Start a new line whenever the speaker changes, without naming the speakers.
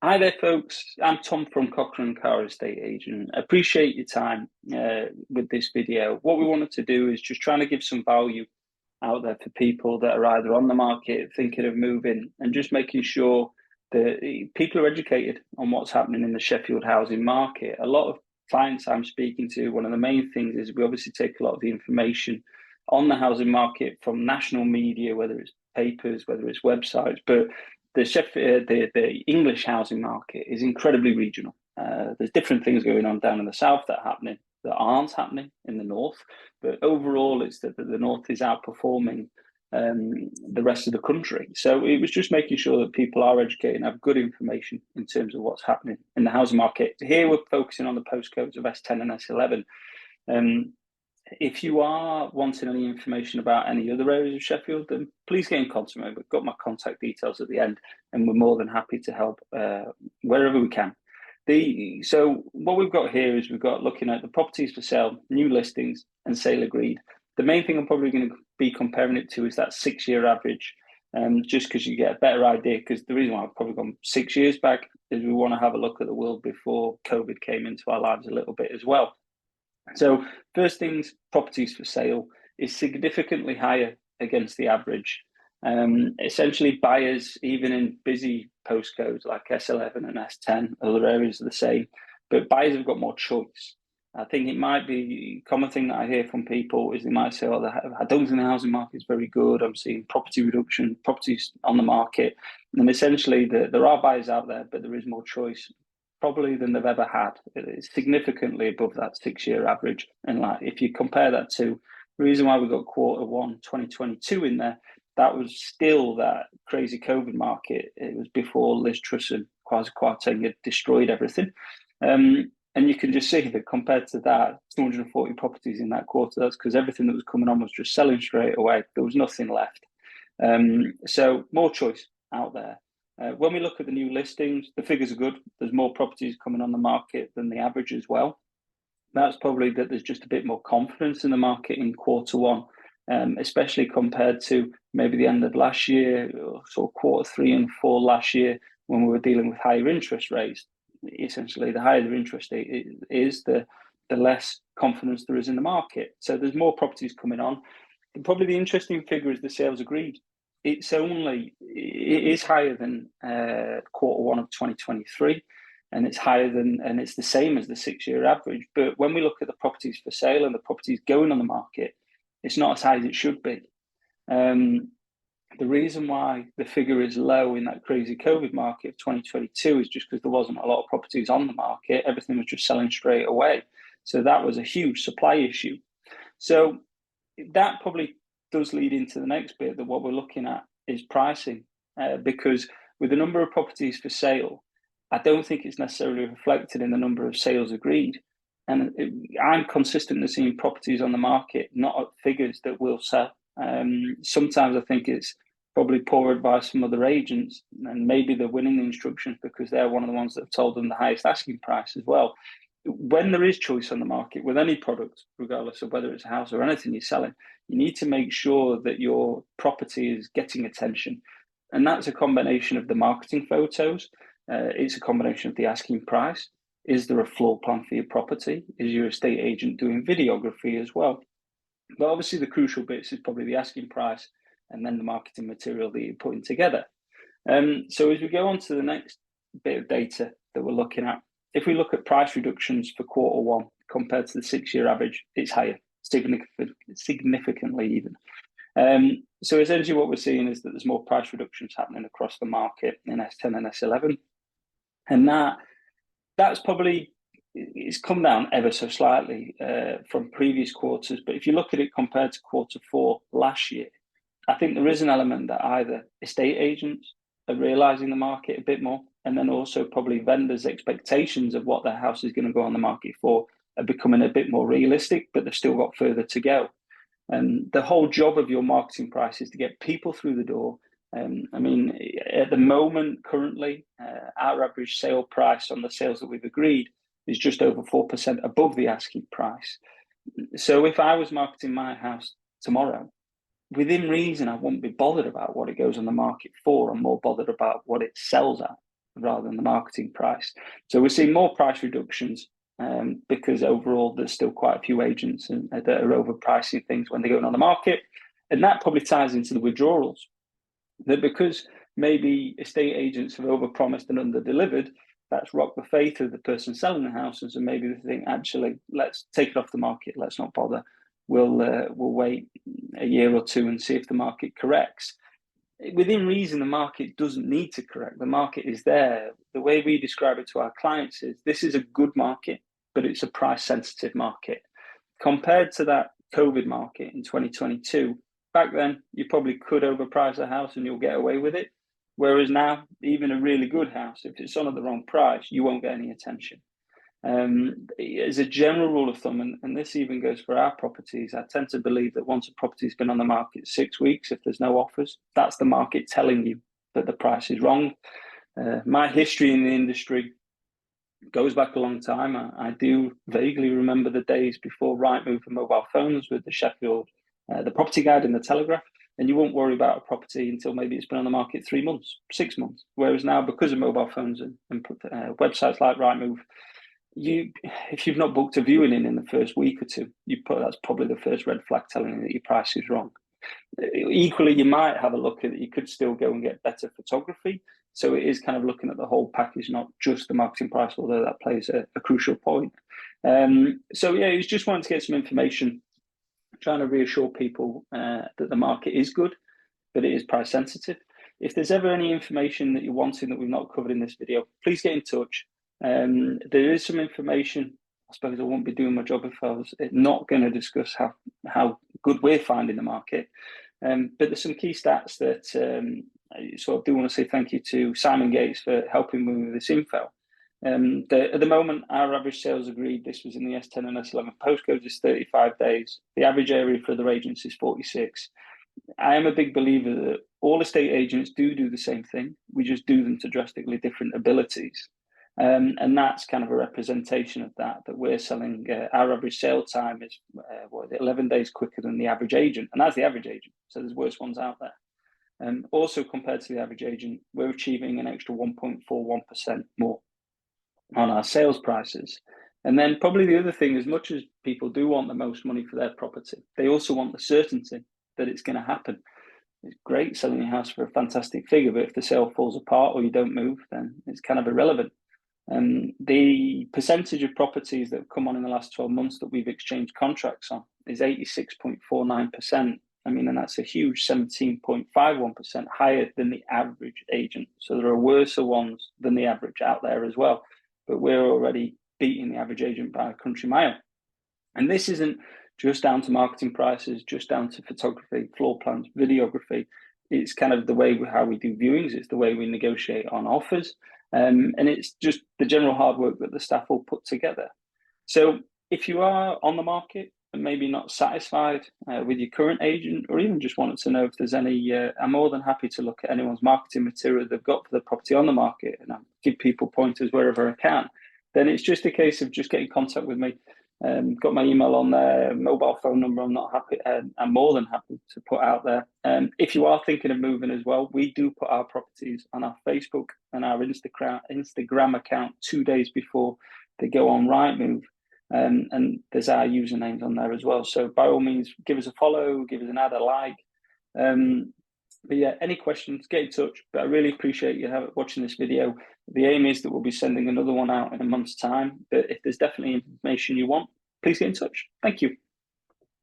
Hi there, folks. I'm Tom from Cocker and Carr Estate Agent. Appreciate your time with this video. What we wanted to do is just trying to give some value out there for people that are either on the market, thinking of moving, and just making sure that people are educated on what's happening in the Sheffield housing market. A lot of clients I'm speaking to, one of the main things is we obviously take a lot of the information on the housing market from national media, whether it's papers, whether it's websites, but the English housing market is incredibly regional. There's different things going on down in the south that are happening that aren't happening in the north, but overall, it's that the north is outperforming the rest of the country. So it was just making sure that people are educated and have good information in terms of what's happening in the housing market. Here, we're focusing on the postcodes of S10 and S11. If you are wanting any information about any other areas of Sheffield, then please get in contact with me. We've got my contact details at the end, and we're more than happy to help wherever we can. So what we've got here is we've got looking at the properties for sale, new listings, and sale agreed. The main thing I'm probably going to be comparing it to is that 6-year average, just because you get a better idea. Because the reason why I've probably gone 6 years back is we want to have a look at the world before COVID came into our lives a little bit as well. So first things, properties for sale is significantly higher against the average. Essentially, buyers, even in busy postcodes like S11 and S10, other areas are the same, but buyers have got more choice. I think it might be a common thing that I hear from people is they might say, "Oh, I don't think the housing market is very good. I'm seeing property reduction, properties on the market," and essentially there are buyers out there, but there is more choice probably than they've ever had. It is significantly above that 6-year average. And like if you compare that to the reason why we got Q1 2022 in there, that was still that crazy COVID market. It was before Liz Truss and Kwasi Kwarteng had destroyed everything. And you can just see that compared to that, 240 properties in that quarter, that's because everything that was coming on was just selling straight away. There was nothing left. So more choice out there. When we look at the new listings, the figures are good. There's more properties coming on the market than the average as well. That's probably that there's just a bit more confidence in the market in Q1, especially compared to maybe the end of last year, or sort of Q3 and 4 last year when we were dealing with higher interest rates. Essentially, the higher the interest rate is, the less confidence there is in the market. So there's more properties coming on. And probably the interesting figure is the sales agreed. It is higher than Q1 of 2023, and it's it's the same as the 6-year average. But when we look at the properties for sale and the properties going on the market, it's not as high as it should be. The reason why the figure is low in that crazy COVID market of 2022 is just because there wasn't a lot of properties on the market. Everything was just selling straight away. So that was a huge supply issue. So that probably does lead into the next bit, that what we're looking at is pricing, because with the number of properties for sale, I don't think it's necessarily reflected in the number of sales agreed. And I'm consistently seeing properties on the market, not at figures that will sell. Sometimes I think it's probably poor advice from other agents, and maybe they're winning the instructions because they're one of the ones that have told them the highest asking price as well. When there is choice on the market with any product, regardless of whether it's a house or anything you're selling, you need to make sure that your property is getting attention. And that's a combination of the marketing photos. It's a combination of the asking price. Is there a floor plan for your property? Is your estate agent doing videography as well? But obviously the crucial bits is probably the asking price and then the marketing material that you're putting together. So as we go on to the next bit of data that we're looking at, if we look at price reductions for Q1 compared to the 6-year average, it's higher, significantly even. So essentially what we're seeing is that there's more price reductions happening across the market in S10 and S11. And that's probably, it's come down ever so slightly from previous quarters. But if you look at it compared to Q4 last year, I think there is an element that either estate agents are realising the market a bit more, and then also probably vendors' expectations of what their house is going to go on the market for are becoming a bit more realistic, but they've still got further to go. And the whole job of your marketing price is to get people through the door. I mean, at the moment, currently, our average sale price on the sales that we've agreed is just over 4% above the asking price. So if I was marketing my house tomorrow, within reason, I won't be bothered about what it goes on the market for. I'm more bothered about what it sells at. rather than the marketing price. So we're seeing more price reductions because overall there's still quite a few agents that are overpricing things when they're going on the market. And that probably ties into the withdrawals. That because maybe estate agents have overpromised and underdelivered, that's rocked the faith of the person selling the house, and so maybe they think, actually, let's take it off the market. Let's not bother. We'll wait a year or two and see if the market corrects. Within reason, the market doesn't need to correct. The market is there. The way we describe it to our clients is this is a good market, but it's a price-sensitive market. Compared to that COVID market in 2022, back then, you probably could overprice a house and you'll get away with it. Whereas now, even a really good house, if it's on at the wrong price, you won't get any attention. As a general rule of thumb, and this even goes for our properties, I tend to believe that once a property's been on the market 6 weeks, if there's no offers, that's the market telling you that the price is wrong. My history in the industry goes back a long time. I do vaguely remember the days before Rightmove and mobile phones with the Sheffield, the property guide and the Telegraph. And you won't worry about a property until maybe it's been on the market 3 months, 6 months. Whereas now, because of mobile phones and websites like Rightmove, if you've not booked a viewing in the first week or two, that's probably the first red flag telling you that your price is wrong. Equally, you might have a look at it. You could still go and get better photography. So it is kind of looking at the whole package, not just the marketing price, although that plays a crucial point. So yeah, it's just wanting to get some information, trying to reassure people that the market is good, but it is price sensitive. If there's ever any information that you're wanting that we've not covered in this video, please get in touch. There is some information. I suppose I won't be doing my job if I was not going to discuss how good we're finding the market. But there's some key stats that so I do want to say thank you to Simon Gates for helping me with this info. At the moment, our average sales agreed, this was in the S10 and S11 postcodes, is 35 days. The average area for other agents is 46. I am a big believer that all estate agents do the same thing. We just do them to drastically different abilities. And that's kind of a representation of that we're selling. Our average sale time is 11 days quicker than the average agent. And that's the average agent. So there's worse ones out there. Also, compared to the average agent, we're achieving an extra 1.41% more on our sales prices. And then probably the other thing, as much as people do want the most money for their property, they also want the certainty that it's going to happen. It's great selling your house for a fantastic figure, but if the sale falls apart or you don't move, then it's kind of irrelevant. The percentage of properties that have come on in the last 12 months that we've exchanged contracts on is 86.49%. I mean, and that's a huge 17.51% higher than the average agent. So there are worse ones than the average out there as well. But we're already beating the average agent by a country mile. And this isn't just down to marketing prices, just down to photography, floor plans, videography. It's kind of the way how we do viewings. It's the way we negotiate on offers. And it's just the general hard work that the staff will put together. So if you are on the market and maybe not satisfied with your current agent, or even just wanted to know if there's any, I'm more than happy to look at anyone's marketing material they've got for the property on the market, and I'll give people pointers wherever I can. Then it's just a case of just getting in contact with me. Got my email on there, mobile phone number. I'm more than happy to put out there. If you are thinking of moving as well, we do put our properties on our Facebook and our Instagram account 2 days before they go on Rightmove. And there's our usernames on there as well. So by all means, give us a follow, give us a like. But yeah, any questions, get in touch. But I really appreciate you watching this video. The aim is that we'll be sending another one out in a month's time. But if there's definitely information you want, please get in touch. Thank you.